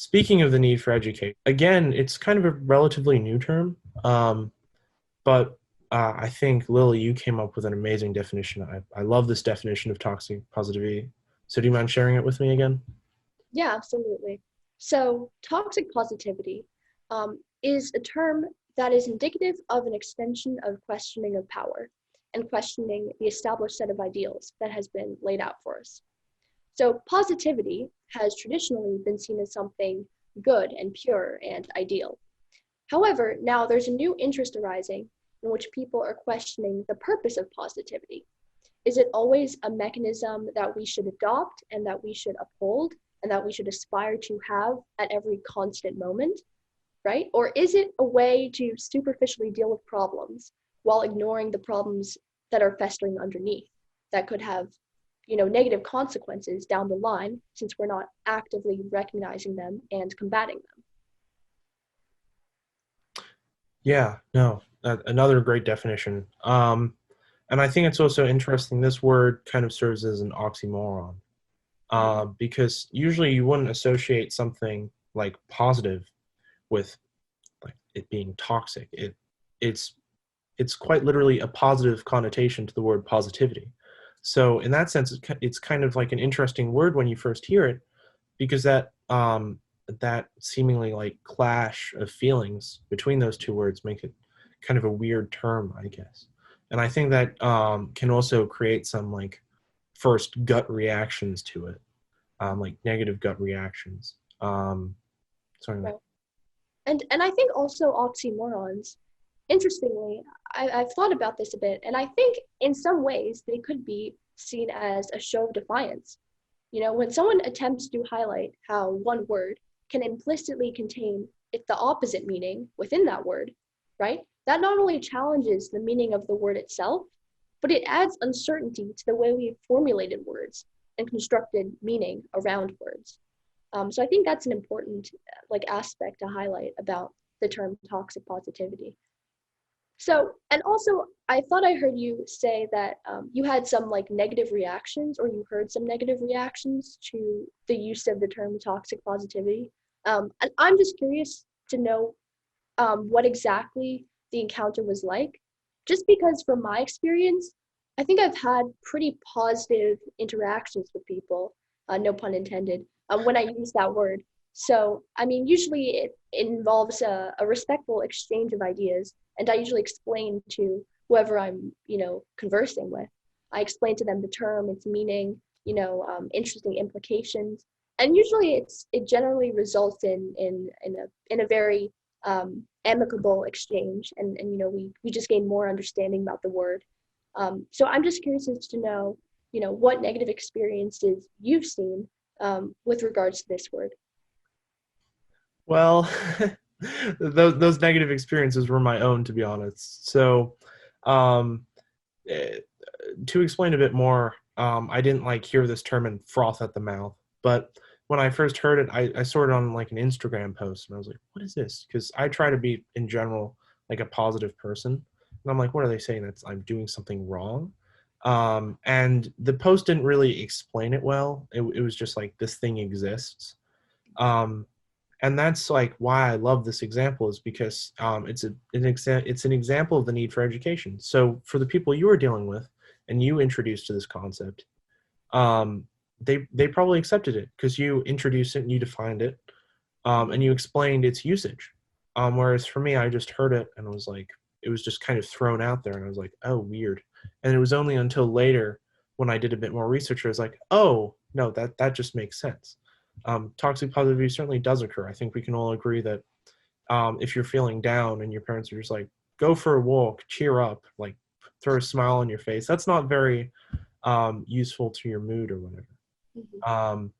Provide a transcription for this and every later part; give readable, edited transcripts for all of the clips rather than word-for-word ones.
speaking of the need for education, again, it's kind of a relatively new term, um, but I think, Lily, you came up with an amazing definition. I love this definition of toxic positivity. So do you mind sharing it with me again? Yeah, absolutely. So, toxic positivity is a term that is indicative of an extension of questioning of power and questioning the established set of ideals that has been laid out for us. So, positivity has traditionally been seen as something good and pure and ideal. However, now there's a new interest arising in which people are questioning the purpose of positivity. Is it always a mechanism that we should adopt and that we should uphold and that we should aspire to have at every constant moment, right? Or is it a way to superficially deal with problems while ignoring the problems that are festering underneath that could have, negative consequences down the line since we're not actively recognizing them and combating them? Yeah, no, another great definition. And I think it's also interesting. This word kind of serves as an oxymoron, because usually you wouldn't associate something like positive with like it being toxic. It's it's quite literally a positive connotation to the word positivity. So in that sense, it's kind of like an interesting word when you first hear it, because that seemingly like clash of feelings between those two words make it kind of a weird term, I guess. And I think that can also create some like first gut reactions to it, like negative gut reactions. So anyway. Right. And I think also oxymorons, interestingly, I've thought about this a bit, and I think in some ways they could be seen as a show of defiance. When someone attempts to highlight how one word can implicitly contain the opposite meaning within that word, right? That not only challenges the meaning of the word itself, but it adds uncertainty to the way we've formulated words and constructed meaning around words. So I think that's an important aspect to highlight about the term toxic positivity. So, and also, I thought I heard you say that you had some negative reactions, or you heard some negative reactions to the use of the term toxic positivity. And I'm just curious to know what exactly the encounter was like, just because from my experience, I think I've had pretty positive interactions with people, no pun intended, when I use that word. So, I mean, usually it involves a respectful exchange of ideas, and I usually explain to whoever I'm, conversing with. I explain to them the term, its meaning, interesting implications, and usually it generally results in a very amicable exchange, and we just gain more understanding about the word. So I'm just curious as to know, what negative experiences you've seen with regards to this word. Well, those negative experiences were my own, to be honest. So, um, eh, to explain a bit more, I didn't like hear this term and froth at the mouth. But when I first heard it, I saw it on like an Instagram post, and I was like, "What is this?" Because I try to be, in general, like a positive person, and I'm like, "What are they saying? That I'm doing something wrong?" And the post didn't really explain it well. It was just like this thing exists. Um, and that's like why I love this example, is because it's an example of the need for education. So for the people you were dealing with and you introduced to this concept, um, they probably accepted it because you introduced it and you defined it, and you explained its usage. Whereas for me, I just heard it and was like, it was just kind of thrown out there, and I was like, oh, weird. And it was only until later when I did a bit more research, I was like, oh no, that just makes sense. Toxic positivity certainly does occur. I think we can all agree that if you're feeling down and your parents are just like, go for a walk, cheer up, like throw a smile on your face, that's not very useful to your mood or whatever. Mhm. Um,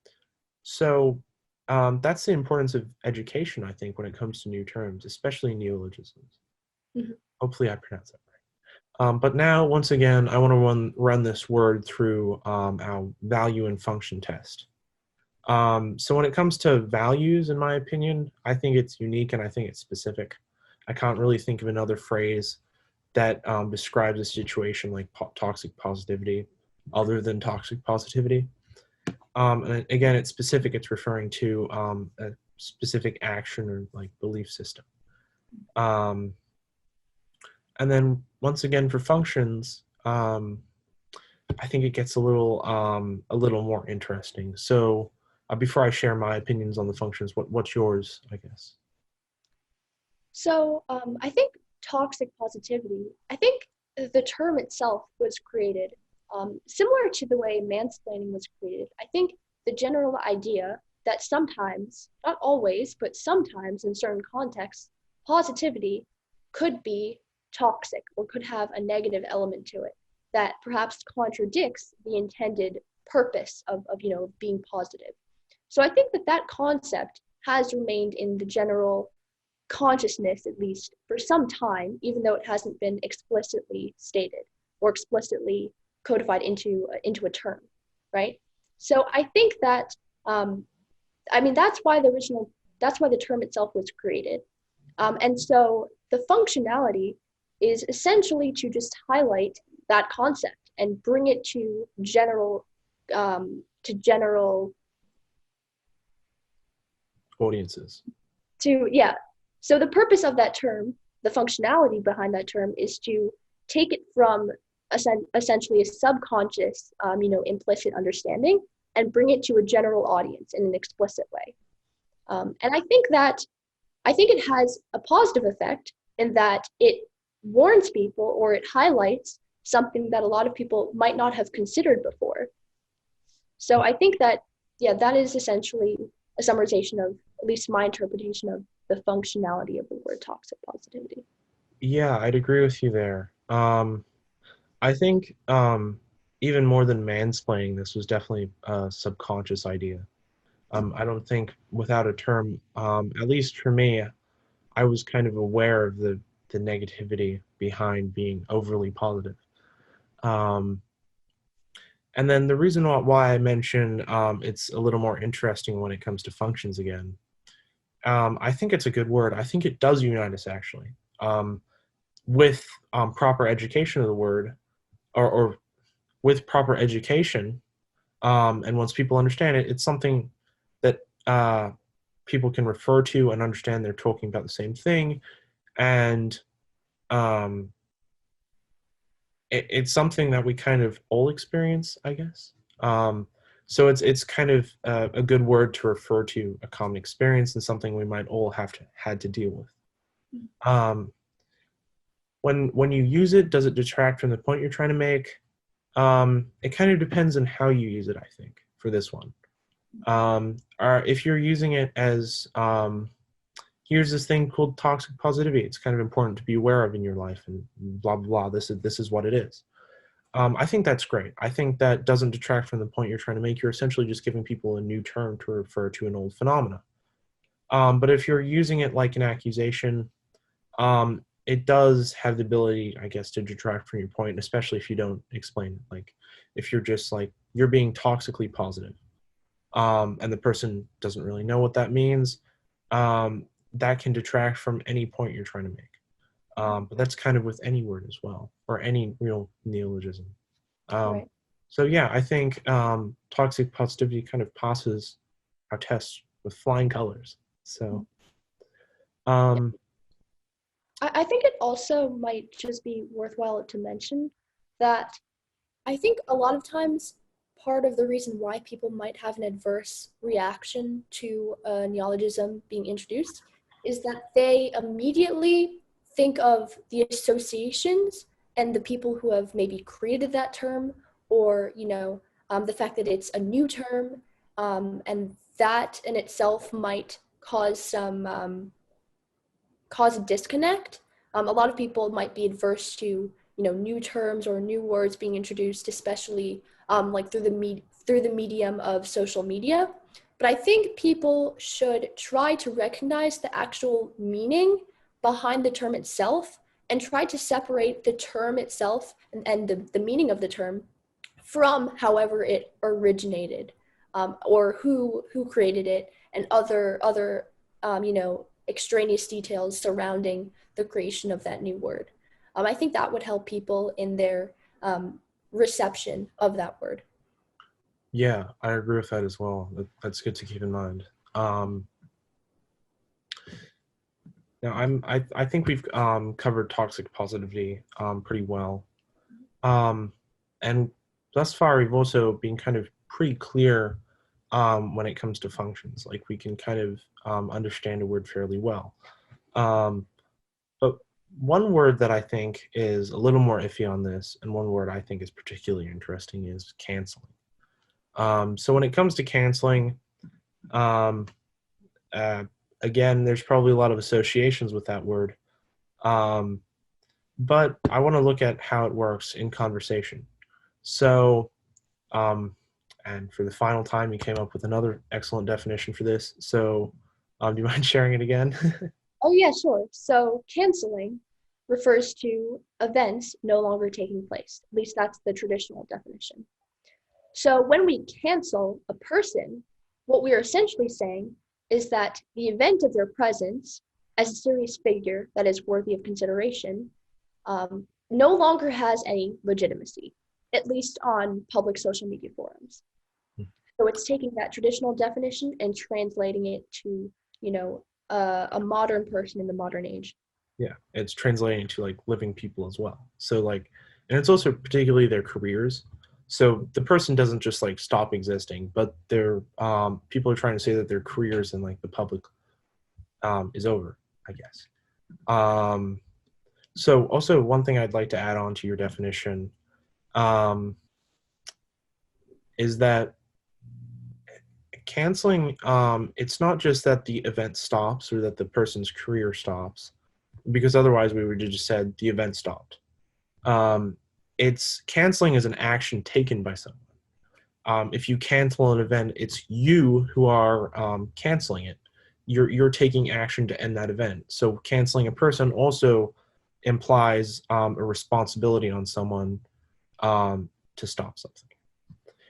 so that's the importance of education, I think, when it comes to new terms, especially neologisms. Mhm. Hopefully I pronounced that right. But now, once again, I want to run this word through our value and function test. So when it comes to values, in my opinion, I think it's unique and I think it's specific. I can't really think of another phrase that describes a situation like toxic positivity other than toxic positivity. And again, it's specific. It's referring to specific action or like belief system. Um, and then once again for functions, I think it gets a little more interesting. So before I share my opinions on the functions, what's yours, I guess? So I think toxic positivity, I think the term itself was created similar to the way mansplaining was created. I think the general idea that sometimes, not always, but sometimes in certain contexts, positivity could be toxic or could have a negative element to it that perhaps contradicts the intended purpose of being positive. So I think that that concept has remained in the general consciousness, at least for some time, even though it hasn't been explicitly stated or explicitly codified into a term, right? So I think that that's why the term itself was created, and so the functionality is essentially to just highlight that concept and bring it to general Audiences. to yeah. So the purpose of that term, the functionality behind that term, is to take it from essentially a subconscious, implicit understanding and bring it to a general audience in an explicit way. And I think it has a positive effect in that it warns people or it highlights something that a lot of people might not have considered before. So I think that, yeah, that is essentially a summarization of at least my interpretation of the functionality of the word toxic positivity. Yeah, I'd agree with you there. I think even more than mansplaining, this was definitely a subconscious idea. I don't think without a term, at least for me, I was kind of aware of the negativity behind being overly positive. Um, and then the reason why I mention it's a little more interesting when it comes to functions again, I think it's a good word. I think it does unite us actually. With proper education of the word, or with proper education, and once people understand it, it's something that people can refer to and understand they're talking about the same thing, and um, it's something that we kind of all experience, I guess. So it's kind of a good word to refer to a common experience and something we might all have had to deal with. Um, when you use it, does it detract from the point you're trying to make? It kind of depends on how you use it, I think, for this one. Or if you're using it as here's this thing called toxic positivity, it's kind of important to be aware of in your life, and blah blah blah. This is what it is. I think that's great. I think that doesn't detract from the point you're trying to make. You're essentially just giving people a new term to refer to an old phenomena. But if you're using it like an accusation, it does have the ability, I guess, to detract from your point, especially if you don't explain it. Like if you're just like you're being toxically positive, and the person doesn't really know what that means, that can detract from any point you're trying to make. But that's kind of with any word as well, or any real neologism. Um, Right. so yeah, I think toxic positivity kind of passes our test with flying colors. So Yeah. um, I think it also might just be worthwhile to mention that I think a lot of times part of the reason why people might have an adverse reaction to a neologism being introduced is that they immediately think of the associations and the people who have maybe created that term, or the fact that it's a new term, and that in itself might cause a disconnect. A lot of people might be adverse to new terms or new words being introduced, especially like through the medium of social media. But I think people should try to recognize the actual meaning behind the term itself and try to separate the term itself and the meaning of the term from however it originated, or who created it, and other extraneous details surrounding the creation of that new word. I think that would help people in their reception of that word. yeah, I agree with that as well. That's good to keep in mind. Um, Now, I think we've covered toxic positivity pretty well, um, and thus far we've also been kind of pretty clear when it comes to functions. Like we can kind of understand a word fairly well. Um, but one word that I think is a little more iffy on this, and one word I think is particularly interesting, is canceling. So when it comes to canceling, um, uh, again, there's probably a lot of associations with that word. Um, but I want to look at how it works in conversation. So, um, and for the final time, you came up with another excellent definition for this. So, do you mind sharing it again? Oh, yeah, sure. So, canceling refers to events no longer taking place. At least that's the traditional definition. So, when we cancel a person, what we are essentially saying is that the event of their presence as a serious figure that is worthy of consideration no longer has any legitimacy, at least on public social media forums. So it's taking that traditional definition and translating it to, you know, a modern person in the modern age. Yeah, it's translating to like living people as well. So like, and it's also particularly their careers. So the person doesn't just like stop existing, but their people are trying to say that their careers in like the public is over, I guess. Um, so also one thing I'd like to add on to your definition um, is that canceling, it's not just that the event stops or that the person's career stops, because otherwise we would have just said the event stopped. Um, it's canceling is an action taken by someone. If you cancel an event, it's you who are canceling it. You're taking action to end that event. So canceling a person also implies a responsibility on someone to stop something.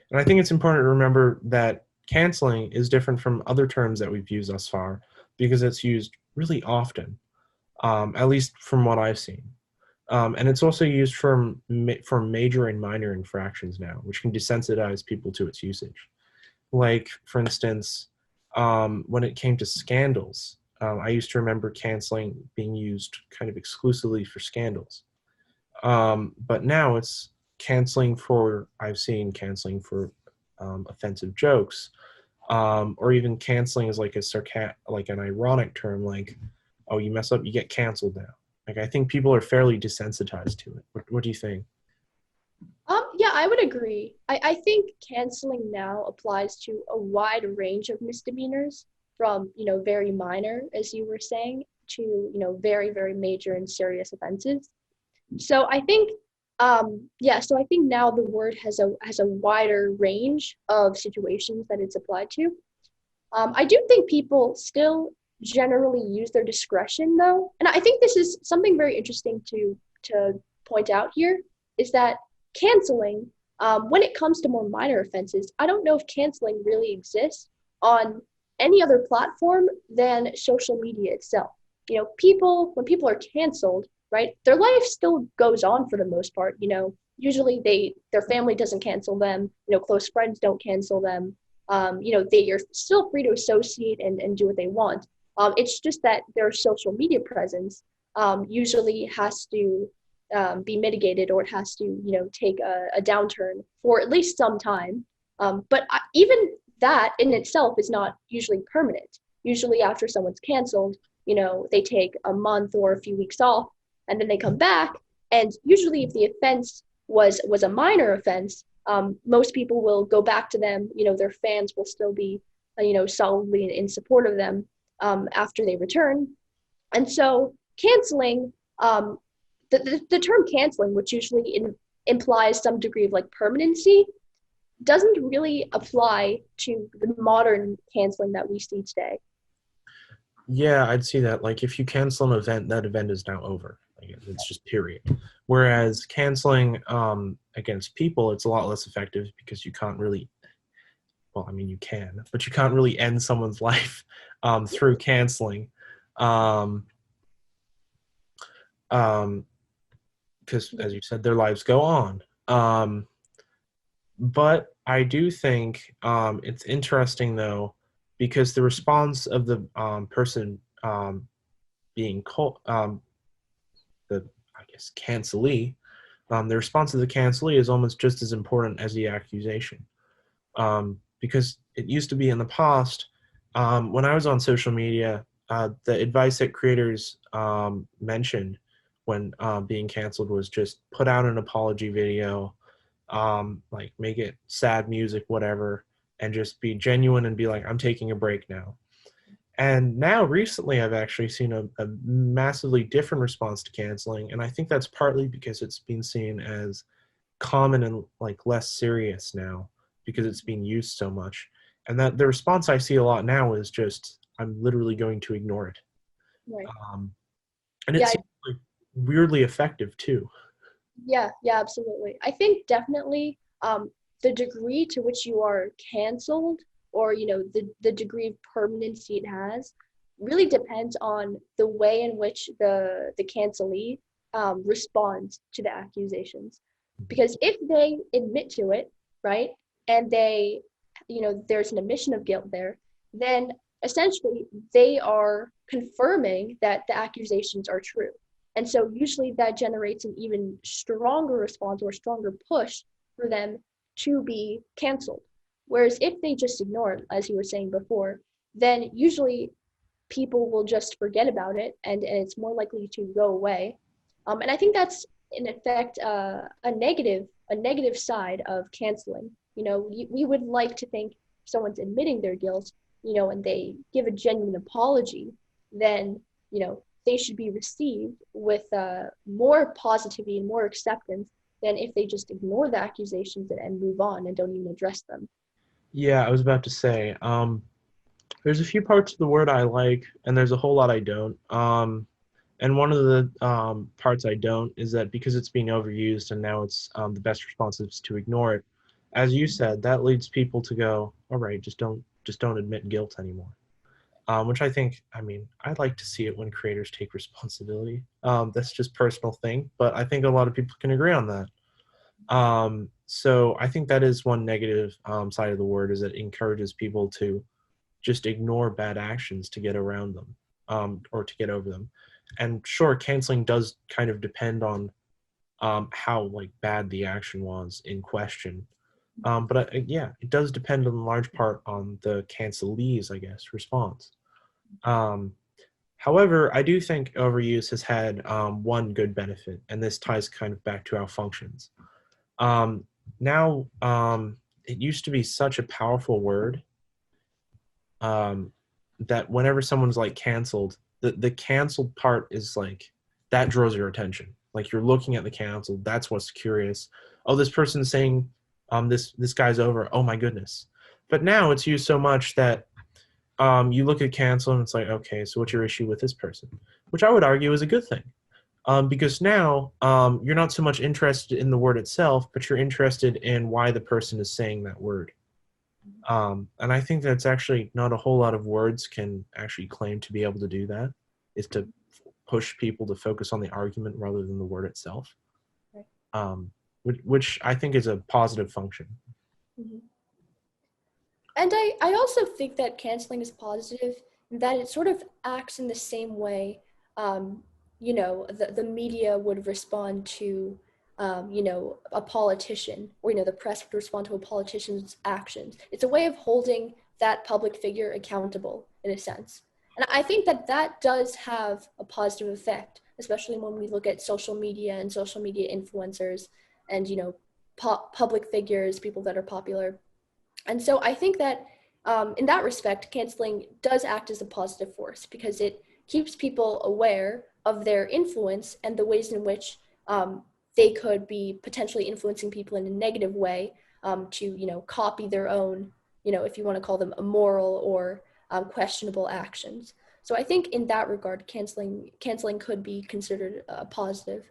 And I think it's important to remember that canceling is different from other terms that we've used thus far because it's used really often, at least from what I've seen. And it's also used for major and minor infractions now, which can desensitize people to its usage. Like, for instance, when it came to scandals, I used to remember canceling being used kind of exclusively for scandals. But now it's canceling for, I've seen canceling for offensive jokes, or even canceling is like like an ironic term, like, oh, you mess up, you get canceled now. Like, I think people are fairly desensitized to it. What do you think? Yeah, I would agree. I think canceling now applies to a wide range of misdemeanors from, very minor, as you were saying, to, very, very major and serious offenses. So I think, yeah, so I think now the word has a wider range of situations that it's applied to. I do think people still generally use their discretion though, and I think this is something very interesting to point out here is that canceling, when it comes to more minor offenses, I don't know if canceling really exists on any other platform than social media itself. People when people are canceled, right, their life still goes on for the most part. Usually their family doesn't cancel them. Close friends don't cancel them. They are still free to associate and do what they want. It's just that their social media presence usually has to be mitigated, or it has to, take a downturn for at least some time. But even that in itself is not usually permanent. Usually after someone's canceled, they take a month or a few weeks off, and then they come back. And usually if the offense was a minor offense, most people will go back to them. Their fans will still be, solidly in support of them after they return. And so canceling, the term canceling, which usually implies some degree of like permanency, doesn't really apply to the modern canceling that we see today. Yeah, I'd see that. Like, if you cancel an event, that event is now over. Like, it's just period. Whereas canceling against people, it's a lot less effective because you can't really, well, I mean, you can, but you can't really end someone's life through canceling. Um, um, because, as you said, their lives go on. But I do think it's interesting, though, because the response of the person being the, I guess, cancelee, the response of the cancelee is almost just as important as the accusation. Because it used to be in the past, when I was on social media, the advice that creators mentioned when being canceled was just put out an apology video, like make it sad music, whatever, and just be genuine and be like, I'm taking a break now. And now recently I've actually seen a massively different response to canceling, and I think that's partly because it's been seen as common and like less serious now because it's being used so much. And that the response I see a lot now is just, I'm literally going to ignore it. Right. Um, and it Yeah, seems like weirdly effective too. yeah, absolutely. I think definitely the degree to which you are canceled, or the degree of permanency it has, really depends on the way in which the cancelee responds to the accusations. Because if they admit to it, right, and there's an admission of guilt there, then essentially they are confirming that the accusations are true. And so usually that generates an even stronger response or stronger push for them to be canceled. Whereas if they just ignore it, as you were saying before, then usually people will just forget about it, and it's more likely to go away. And I think that's in effect a negative side of canceling. We would like to think someone's admitting their guilt, and they give a genuine apology, then they should be received with more positivity and more acceptance than if they just ignore the accusations and move on and don't even address them. Yeah, I was about to say, there's a few parts of the word I like, and there's a whole lot I don't. And one of the parts I don't is that because it's being overused and now it's the best response is to ignore it. As you said, that leads people to go, all right, just don't admit guilt anymore. Which I think, I mean, I'd like to see it when creators take responsibility. That's just personal thing, but I think a lot of people can agree on that. So I think that is one negative side of the word, is it encourages people to just ignore bad actions to get around them, or to get over them. And sure, canceling does kind of depend on how like bad the action was in question. But yeah, it does depend in large part on the cancelee's, I guess, response. Um, However, I do think overuse has had one good benefit, and this ties kind of back to how it functions. Um, Now, it used to be such a powerful word, um, that whenever someone's like canceled, the canceled part is like, that draws your attention. Like you're looking at the canceled. That's what's curious. Oh, this person's saying, this guy's over. Oh my goodness. But now it's used so much that you look at cancel and it's like, okay, so what's your issue with this person? Which I would argue is a good thing. Because now you're not so much interested in the word itself, but you're interested in why the person is saying that word. And I think that's actually not a whole lot of words can actually claim to be able to do that, is to push people to focus on the argument rather than the word itself, Right. which I think is a positive function. Mm-hmm. And I also think that canceling is positive, that it sort of acts in the same way, the media would respond to, a politician, or, the press would respond to a politician's actions. It's a way of holding that public figure accountable, in a sense. And I think that that does have a positive effect, especially when we look at social media and social media influencers and, public figures, people that are popular. And so I think that in that respect, canceling does act as a positive force because it keeps people aware of their influence and the ways in which they could be potentially influencing people in a negative way, to, copy their own, if you want to call them immoral or questionable actions. So I think in that regard, canceling could be considered positive.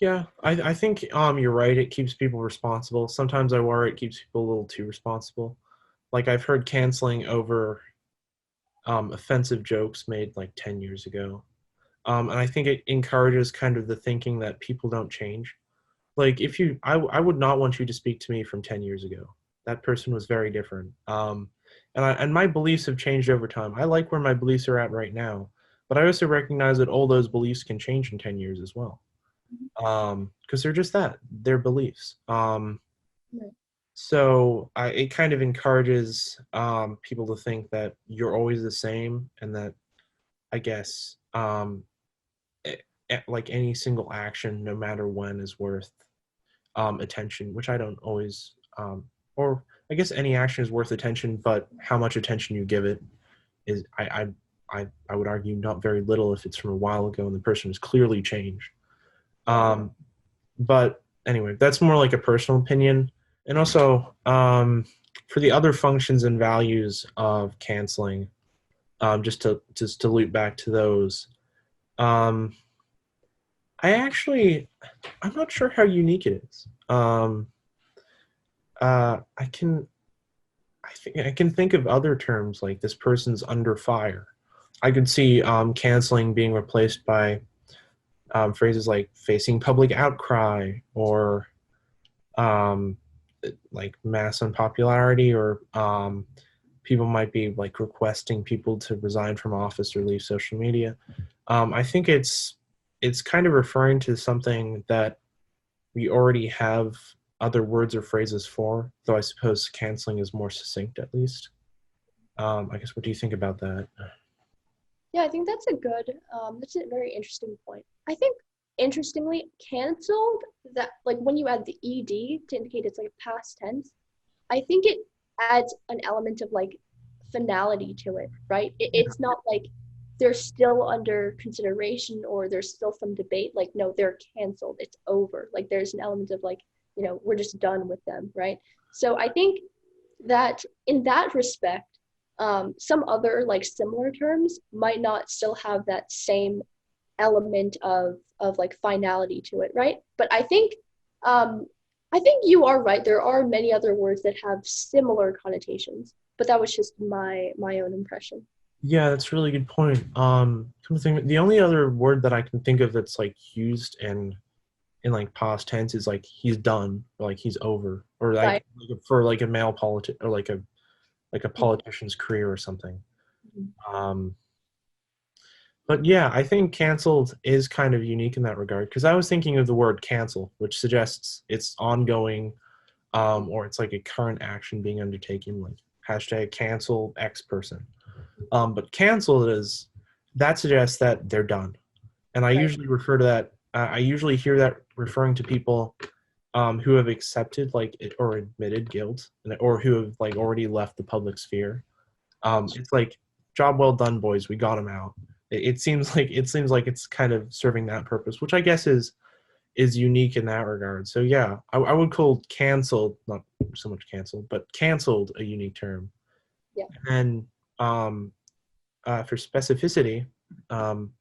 Yeah, I think you're right. It keeps people responsible. Sometimes I worry it keeps people a little too responsible. Like I've heard canceling over offensive jokes made like 10 years ago. And I think it encourages kind of the thinking that people don't change. Like if I would not want you to speak to me from 10 years ago. That person was very different. And my beliefs have changed over time. I like where my beliefs are at right now, but I also recognize that all those beliefs can change in 10 years as well. Because they're just that, they're beliefs. Right. So it kind of encourages people to think that you're always the same, and that I guess like any single action, no matter when, is worth attention, which I don't always, or I guess any action is worth attention, but how much attention you give it is, I would argue, not very little if it's from a while ago and the person has clearly changed. But anyway, that's more like a personal opinion. And also, for the other functions and values of canceling, just to loop back to those, um, I'm not sure how unique it is. I can I can think of other terms like this person's under fire. I could see canceling being replaced by phrases like facing public outcry, or um, like mass unpopularity, or people might be like requesting people to resign from office or leave social media. I think it's kind of referring to something that we already have other words or phrases for, though I suppose canceling is more succinct at least. I guess, what do you think about that? Yeah, I think that's a very interesting point. I think, interestingly, canceled, that like when you add the ed to indicate it's like past tense, I think it adds an element of like finality to it, right? It's not like they're still under consideration or there's still some debate. Like, no, they're canceled. It's over. Like, there's an element of like, we're just done with them, right? So I think that in that respect, some other like similar terms might not still have that same element of like finality to it, right? But I think you are right. There are many other words that have similar connotations, but that was just my own impression. Yeah, that's a really good point. The only other word that I can think of that's like used in like past tense is like he's done, or like he's over, or Right. like for like a male politic, or like a politician's career or something. Mhm. Um, but yeah, I think canceled is kind of unique in that regard, because I was thinking of the word cancel, which suggests it's ongoing, or it's like a current action being undertaken, like hashtag cancel X person. But canceled is, that suggests that they're done, and I Right. usually refer to that. I usually hear that referring to people who have accepted like it or admitted guilt, or who have like already left the public sphere. It's like, job well done, boys. We got him out. It seems like it's kind of serving that purpose, which I guess is unique in that regard. So yeah, I would call canceled, not so much canceled, but canceled, a unique term. Yeah. And um, for specificity, um,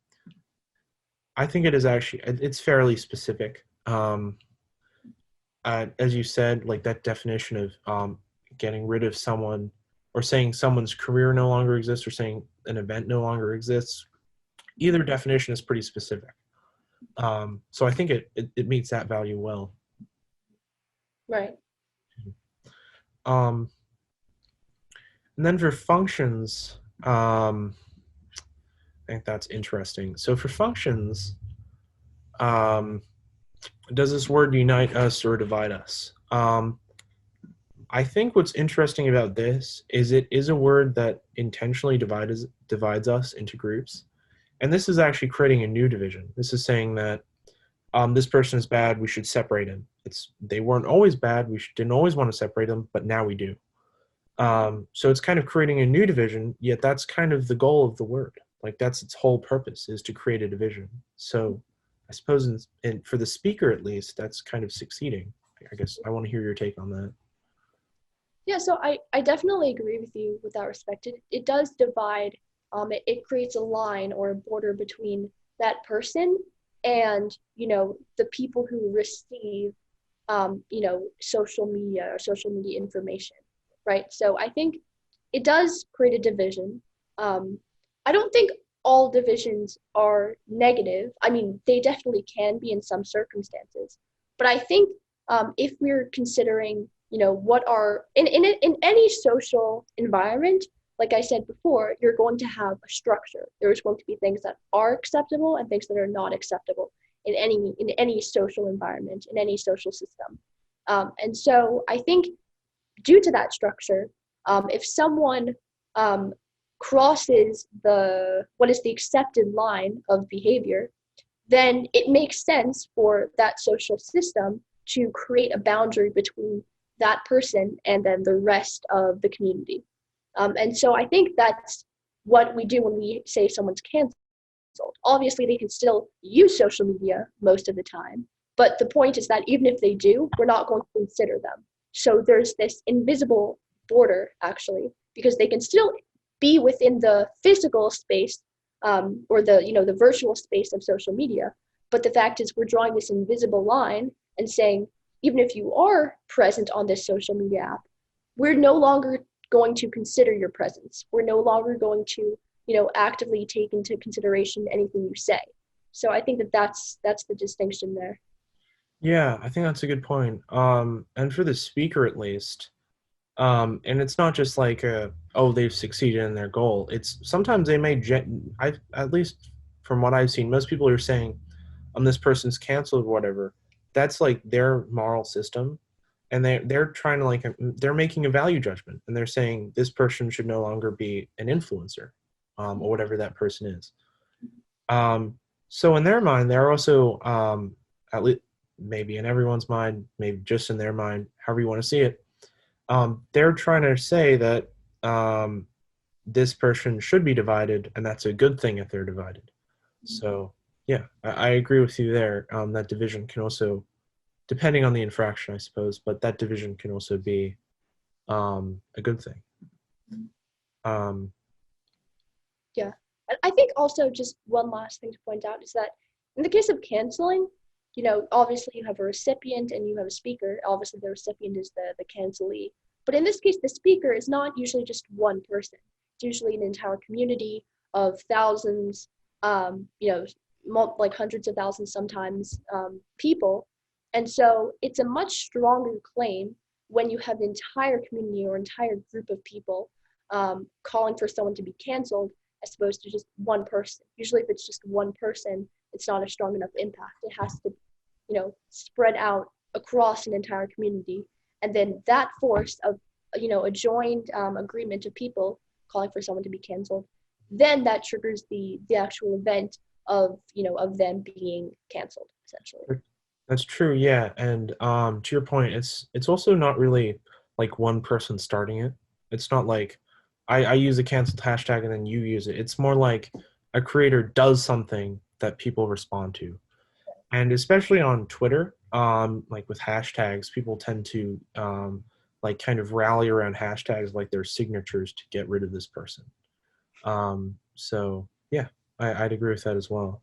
I think it is actually, it's fairly specific. As you said, like that definition of getting rid of someone, or saying someone's career no longer exists, or saying an event no longer exists. Either definition is pretty specific. So I think it meets that value well. Right. Um, and then for functions, I think that's interesting. So for functions, um, does this word unite us or divide us? I think what's interesting about this is it is a word that intentionally divides us into groups. And this is actually creating a new division. This is saying that this person is bad, we should separate him. They weren't always bad, didn't always want to separate them, but now we do. So it's kind of creating a new division, yet that's kind of the goal of the word. Like, that's its whole purpose, is to create a division. So I suppose for the speaker at least, that's kind of succeeding. I guess I want to hear your take on that. Yeah, so I definitely agree with you with that respect. It does divide, it creates a line or a border between that person and, the people who receive, social media or social media information, right? So I think it does create a division. I don't think all divisions are negative. I mean, they definitely can be in some circumstances, but I think if we're considering, what are in any social environment, like I said before, you're going to have a structure. There's going to be things that are acceptable and things that are not acceptable in any social environment, in any social system. And so I think due to that structure, if someone crosses what is the accepted line of behavior, then it makes sense for that social system to create a boundary between that person and then the rest of the community. And so I think that's what we do when we say someone's canceled. Obviously, they can still use social media most of the time, but the point is that even if they do, we're not going to consider them. So there's this invisible border, actually, because they can still be within the physical space or the virtual space of social media. But the fact is, we're drawing this invisible line and saying, even if you are present on this social media app, we're no longer going to consider your presence. We're no longer going to, actively take into consideration anything you say. So I think that's the distinction there. Yeah, I think that's a good point. And for the speaker, at least, and it's not just like, oh, they've succeeded in their goal. It's sometimes they may, at least from what I've seen, most people are saying, this person's canceled or whatever. That's like their moral system, and they're trying to they're making a value judgment, and they're saying this person should no longer be an influencer, or whatever that person is. So in their mind, they're also, at least maybe in everyone's mind, maybe just in their mind, however you want to see it, they're trying to say that this person should be divided, and that's a good thing if they're divided. So yeah, I agree with you there. That division can also, depending on the infraction, I suppose, but that division can also be a good thing. Yeah. And I think also just one last thing to point out is that in the case of canceling, obviously you have a recipient and you have a speaker. Obviously the recipient is the cancelee. But in this case, the speaker is not usually just one person. It's usually an entire community of thousands, like hundreds of thousands sometimes, people. And so it's a much stronger claim when you have an entire community or entire group of people calling for someone to be canceled as opposed to just one person. Usually if it's just one person, it's not a strong enough impact. It has to, spread out across an entire community. And then that force of, a joined agreement of people calling for someone to be canceled, then that triggers the actual event of, of them being canceled, essentially. That's true, yeah. And to your point, it's also not really like one person starting it. It's not like I use a canceled hashtag and then you use it. It's more like a creator does something that people respond to. And especially on Twitter, like with hashtags, people tend to like kind of rally around hashtags like their signatures to get rid of this person. So yeah, I'd agree with that as well.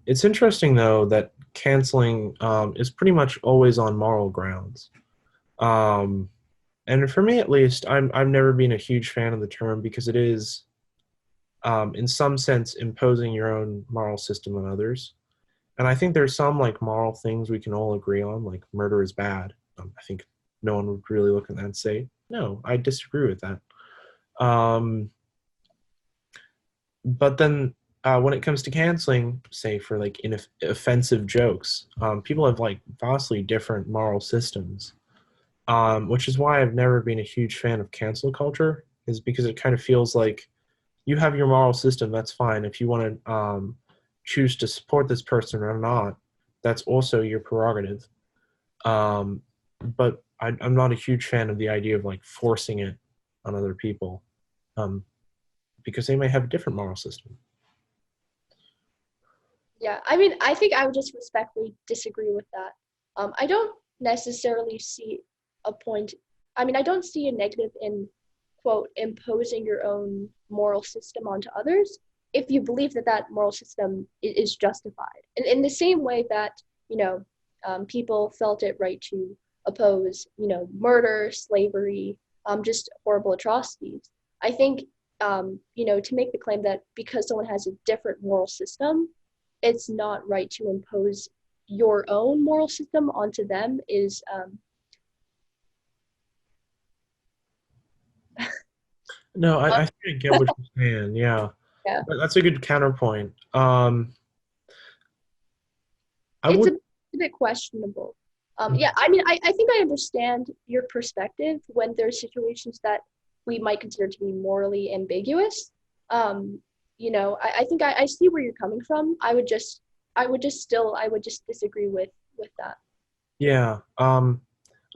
It's interesting though that canceling is pretty much always on moral grounds. Um, and for me at least, I've never been a huge fan of the term because it is, in some sense, imposing your own moral system on others. And I think there's some like moral things we can all agree on, like murder is bad. I think no one would really look at that and say, no, I disagree with that. But then when it comes to canceling, say for like offensive jokes, people have like vastly different moral systems, which is why I've never been a huge fan of cancel culture, is because it kind of feels like you have your moral system, that's fine. If you want to choose to support this person or not, that's also your prerogative. But I'm not a huge fan of the idea of like forcing it on other people, because they may have a different moral system. Yeah, I mean, I think I would just respectfully disagree with that. I don't necessarily see a point. I mean, I don't see a negative in, quote, imposing your own moral system onto others if you believe that that moral system is justified. And in the same way that, people felt it right to oppose, murder, slavery, just horrible atrocities. I think, to make the claim that because someone has a different moral system, it's not right to impose your own moral system onto them is No, Um, I think I get what you're saying. Yeah, yeah, that's a good counterpoint. I it's would. a bit questionable. Yeah, I mean, I think I understand your perspective when there's situations that we might consider to be morally ambiguous. Um, I think I see where you're coming from. I would just disagree with that. Yeah.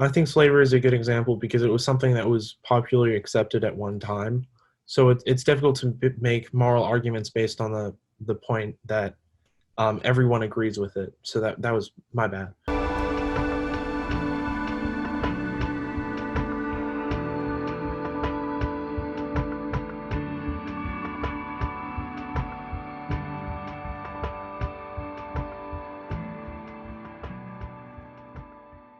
I think slavery is a good example because it was something that was popularly accepted at one time. So it's difficult to make moral arguments based on the point that everyone agrees with it. So that was my bad.